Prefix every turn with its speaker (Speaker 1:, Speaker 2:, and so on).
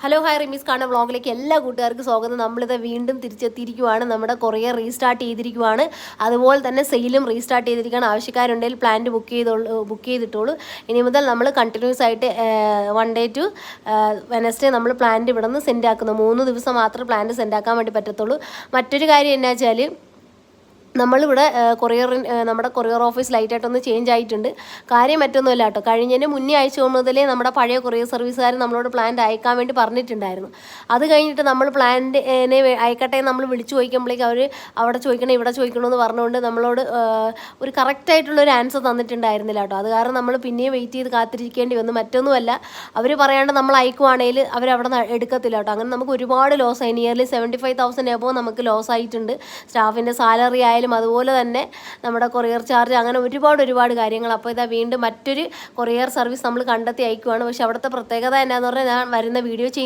Speaker 1: Hello hi റിമീസ് കാണുന്ന വ്ളോഗിലേക്ക് എല്ലാ കൂട്ടുകാർക്കും സ്വാഗതം. നമ്മളിത് വീണ്ടും തിരിച്ചെത്തിയിരിക്കുവാണ്. നമ്മുടെ കൊറിയർ റീസ്റ്റാർട്ട് ചെയ്തിരിക്കുവാണ്. അതുപോലെ തന്നെ സെയിലും റീസ്റ്റാർട്ട് ചെയ്തിരിക്കുകയാണ്. ആവശ്യക്കാരുണ്ടെങ്കിൽ പ്ലാന്റ് ബുക്ക് ചെയ്തിട്ടോളൂ. ഇനി മുതൽ നമ്മൾ കണ്ടിന്യൂസ് ആയിട്ട് 1 ഡേ ടു വെനസ്ഡേ നമ്മൾ പ്ലാന്റ് ഇവിടെ നിന്ന് സെൻഡ് ആക്കുന്നു. 3 ദിവസം മാത്രമേ പ്ലാന്റ് സെൻഡ് ആക്കാൻ വേണ്ടി പറ്റത്തുള്ളൂ. മറ്റൊരു കാര്യം എന്നാ വെച്ചാൽ നമ്മളിവിടെ നമ്മുടെ കൊറിയർ ഓഫീസ് ലൈറ്റായിട്ടൊന്ന് ചേഞ്ച് ആയിട്ടുണ്ട്. കാര്യം മറ്റൊന്നുമല്ല കേട്ടോ, കഴിഞ്ഞതിന് മുന്നേ ആഴ്ച മുതലേ നമ്മുടെ പഴയ കൊറിയർ സർവീസുകാർ നമ്മളോട് പ്ലാന്റ് അയക്കാൻ വേണ്ടി പറഞ്ഞിട്ടുണ്ടായിരുന്നു. അത് കഴിഞ്ഞിട്ട് നമ്മൾ പ്ലാന്റിനെ അയക്കട്ടെ നമ്മൾ വിളിച്ചു ചോദിക്കുമ്പോഴേക്കും അവർ അവിടെ ചോദിക്കണം ഇവിടെ ചോദിക്കണമെന്ന് പറഞ്ഞുകൊണ്ട് നമ്മളോട് ഒരു കറക്റ്റായിട്ടുള്ളൊരു ആൻസർ തന്നിട്ടുണ്ടായിരുന്നില്ല കേട്ടോ. അത് കാരണം നമ്മൾ പിന്നെയും വെയിറ്റ് ചെയ്ത് കാത്തിരിക്കേണ്ടി വന്നു. മറ്റൊന്നുമല്ല, അവർ പറയാണ്ട് നമ്മൾ അയക്കുവാണെങ്കിൽ അവരവിടെ നിന്ന് എടുക്കത്തില്ല കേട്ടോ. അങ്ങനെ നമുക്ക് ഒരുപാട് ലോസ് ആയി. നിയർലി 75,000 എബോ നമുക്ക് ലോസ് ആയിട്ടുണ്ട്. സ്റ്റാഫിൻ്റെ സാലറി ആയാലും അതുപോലെ തന്നെ നമ്മുടെ കൊറിയർ ചാർജ്, അങ്ങനെ ഒരുപാട് കാര്യങ്ങൾ. അപ്പോൾ ഇതാ വീണ്ടും മറ്റൊരു കൊറിയർ സർവീസ് നമ്മൾ കണ്ടെത്തി അയക്കുവാണ്. പക്ഷെ അവിടുത്തെ പ്രത്യേകത എന്നാന്ന് പറഞ്ഞാൽ ഞാൻ വരുന്ന വീഡിയോ